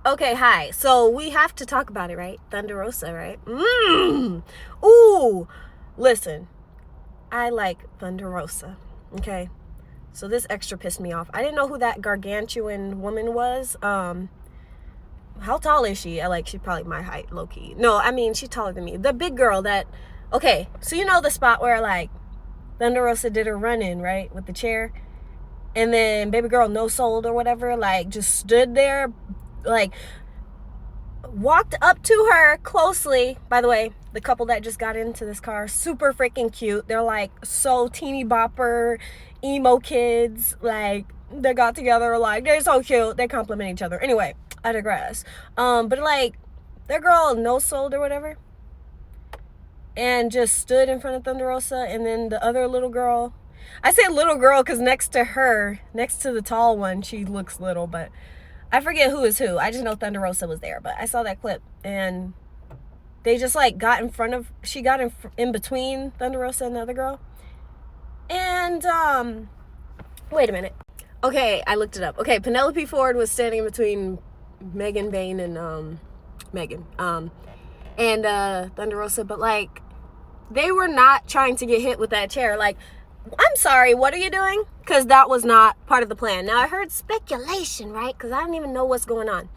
Okay, hi. So we have to talk about it, right? Thunder Rosa, right? Ooh. Listen, I like Thunder Rosa. Okay. So this extra pissed me off. I didn't know who that gargantuan woman was. How tall is she? She's probably my height, low key. No, I mean, she's taller than me. The big girl that, okay, so you know the spot where Thunder Rosa did her run in, right? With the chair. And then baby girl no sold or whatever, just stood there, walked up to her closely. By the way, the couple that just got into this car, super freaking cute. They're so teeny bopper, emo kids. They got together, they're so cute. They compliment each other. Anyway, I digress. But their girl no sold or whatever, and just stood in front of Thunder Rosa. And then the other little girl, I say little girl because next to the tall one, she looks little, but I forget who is who. I just know Thunder Rosa was there, but I saw that clip, and they just got in front of, she got in between Thunder Rosa and the other girl. And wait a minute. Okay, I looked it up. Okay, Penelope Ford was standing in between Megan Bain and Megan and Thunder Rosa, but they were not trying to get hit with that chair. I'm sorry, what are you doing? Because that was not part of the plan. Now, I heard speculation, right? Because I don't even know what's going on.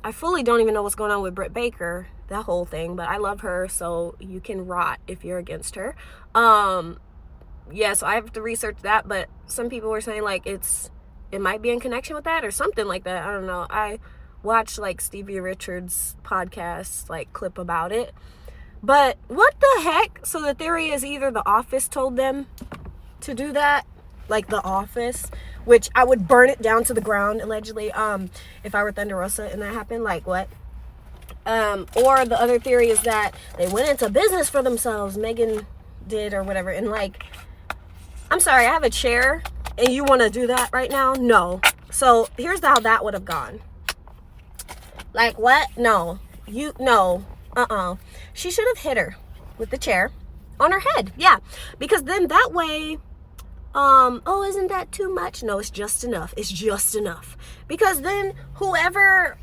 I fully don't even know what's going on with Britt Baker, that whole thing. But I love her, so you can rot if you're against her. Yeah, so I have to research that. But some people were saying, it might be in connection with that or something like that. I don't know. I watched, Stevie Richards' podcast, clip about it. But what the heck? So the theory is either The Office told them to do that, The Office, which I would burn it down to the ground, allegedly, if I were Thunder Rosa and that happened. What? Or the other theory is that they went into business for themselves. Megan did or whatever. And I'm sorry, I have a chair and you want to do that right now? No. So here's how that would have gone. What? No. No. She should have hit her with the chair on her head. Yeah. Because then that way, isn't that too much? No, it's just enough. It's just enough. Because then whoever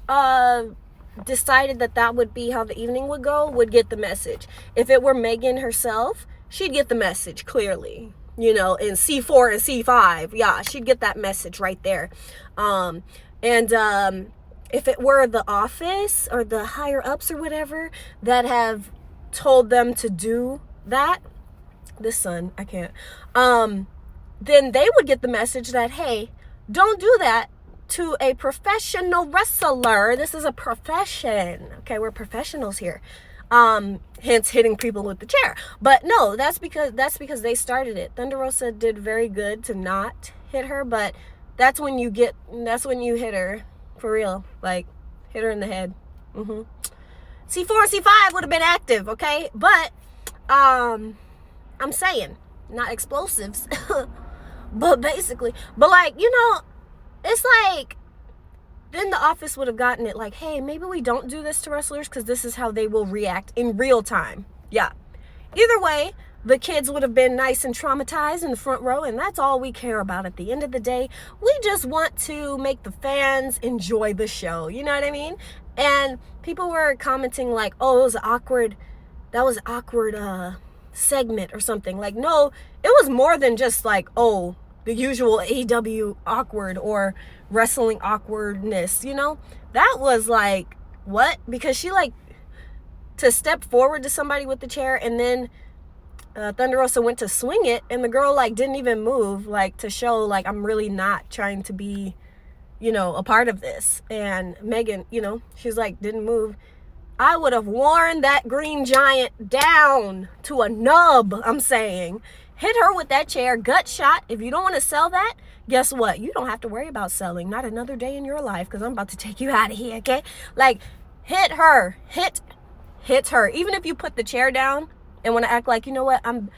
decided that would be how the evening would go would get the message. If it were Megan herself, she'd get the message clearly. In C4 and C5. Yeah, she'd get that message right there. If it were The Office or the higher ups or whatever that have told them to do that, I can't, then they would get the message that, hey, don't do that to a professional wrestler. This is a profession. Okay, we're professionals here. Hence hitting people with the chair. But no, that's because they started it. Thunder Rosa did very good to not hit her, but that's when you hit her. For real, hit her in the head. C4 and C5 would have been active, okay? But, I'm saying, not explosives, but basically, it's then The Office would have gotten it hey, maybe we don't do this to wrestlers because this is how they will react in real time. Yeah. Either way, the kids would have been nice and traumatized in the front row, and that's all we care about at the end of the day. We just want to make the fans enjoy the show. You know what I mean? And people were commenting oh, it was that was an awkward segment or something. No, it was more than just the usual AEW awkward or wrestling awkwardness, That was what? Because she to step forward to somebody with the chair, and then Thunder Rosa went to swing it, and the girl didn't even move to show I'm really not trying to be a part of this. And Megan, she's didn't move. I would have worn that green giant down to a nub. I'm saying, hit her with that chair, gut shot. If you don't want to sell that, guess what? You don't have to worry about selling, not another day in your life, because I'm about to take you out of here. Okay, hit her, hit her. Even if you put the chair down and want to act you know what, I'm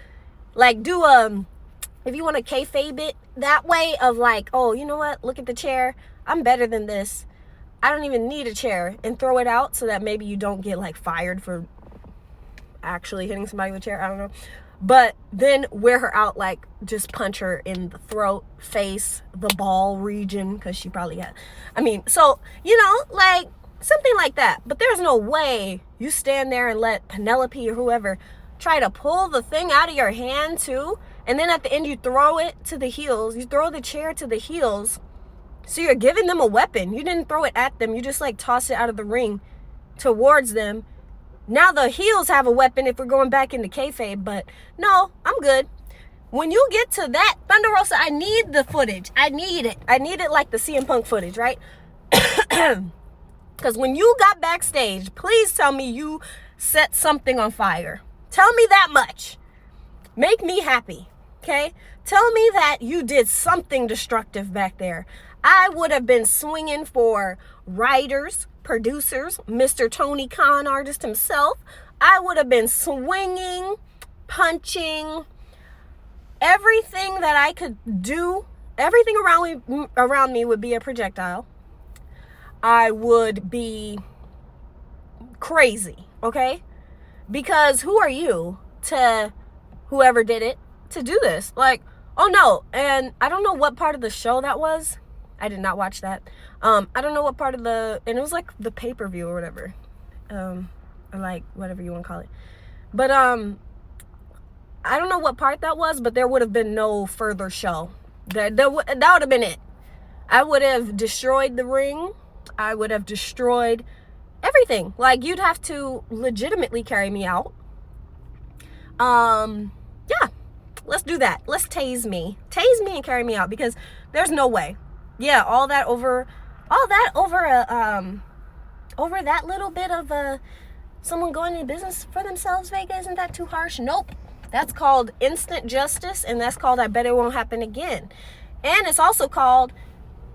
if you want to kayfabe it that way of oh, you know what, look at the chair, I'm better than this, I don't even need a chair, and throw it out so that maybe you don't get fired for actually hitting somebody with a chair. I don't know. but then wear her out, like just punch her in the throat, face, the ball region, because she probably had, so, like something like that. But there's no way you stand there and let Penelope or whoever try to pull the thing out of your hand too, and then at the end you throw it to the heels, you throw the chair to the heels, so you're giving them a weapon. You didn't throw it at them, you just like toss it out of the ring towards them. Now the heels have a weapon if we're going back into kayfabe, but no, I'm good. When you get to that, Thunder Rosa, I need the footage. I need it like the CM Punk footage, right? Because when you got backstage, please tell me you set something on fire. Tell me that much. Make me happy, okay? Tell me that you did something destructive back there. I would have been swinging for writers, producers, Mr. Tony Khan, artist himself. I would have been swinging, punching, everything that I could do. Everything around me would be a projectile. I would be crazy, okay? Because who are you to, whoever did it, to do this? Like, oh no. And I don't know what part of the show that was. I did not watch that. I don't know what part of and it was like the pay-per-view or whatever. Or like whatever you want to call it. But I don't know what part that was, but there would have been no further show. That would have been it. I would have destroyed the ring. I would have destroyed everything. Like, you'd have to legitimately carry me out. Yeah, let's do that. Let's tase me and carry me out, because there's no way. Yeah, over that little bit of someone going into business for themselves, Vega, isn't that too harsh? Nope. That's called instant justice, and that's called I bet it won't happen again. And it's also called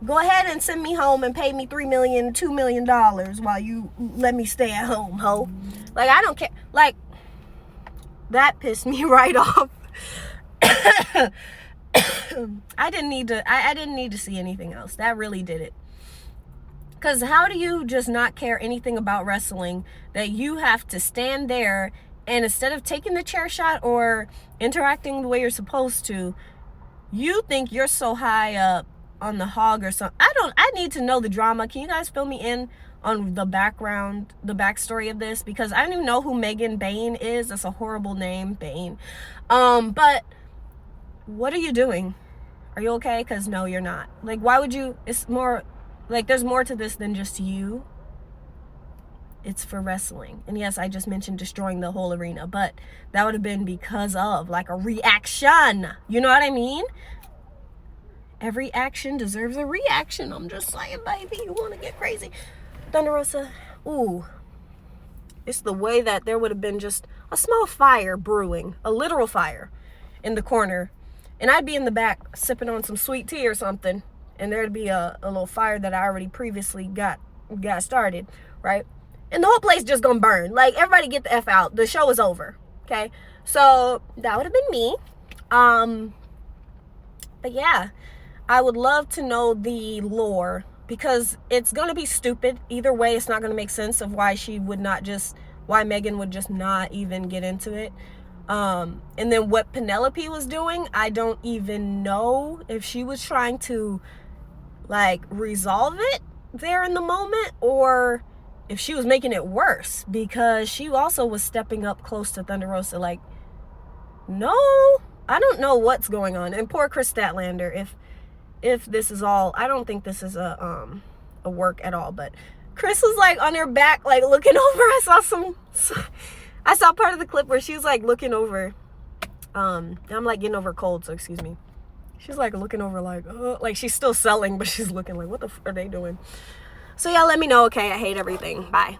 go ahead and send me home and pay me $3 million, $2 million while you let me stay at home, ho. Like, I don't care. Like, that pissed me right off. I didn't need to see anything else. That really did it. Because how do you just not care anything about wrestling that you have to stand there and instead of taking the chair shot or interacting the way you're supposed to, you think you're so high up on the hog or something? I need to know the drama. Can you guys fill me in on the background, the backstory of this? Because I don't even know who Megan Bain is. That's a horrible name, Bain. But what are you doing? Are you okay? Because no, you're not. Like, why would you? It's more like there's more to this than just you. It's for wrestling. And yes, I just mentioned destroying the whole arena, but that would have been because of like a reaction. You know what I mean? Every action deserves a reaction. I'm just saying, baby. You want to get crazy. Thunder Rosa. Ooh. It's the way that there would have been just a small fire brewing. A literal fire in the corner. And I'd be in the back sipping on some sweet tea or something. And there'd be a little fire that I already previously got started. Right? And the whole place just gonna burn. Like, everybody get the F out. The show is over. Okay? So, that would have been me. But yeah. I would love to know the lore, because it's going to be stupid. Either way, it's not going to make sense of why Megan would just not even get into it. And then what Penelope was doing, I don't even know if she was trying to like resolve it there in the moment, or if she was making it worse, because she also was stepping up close to Thunder Rosa. Like, no, I don't know what's going on. And poor Chris Statlander, if this is all, I don't think this is a work at all, but Chris was like on her back, like looking over. I saw part of the clip where she was like looking over. I'm like getting over cold, so excuse me. She's like looking over like she's still selling, but she's looking like, what the f are they doing? So yeah, let me know. Okay, I hate everything. Bye.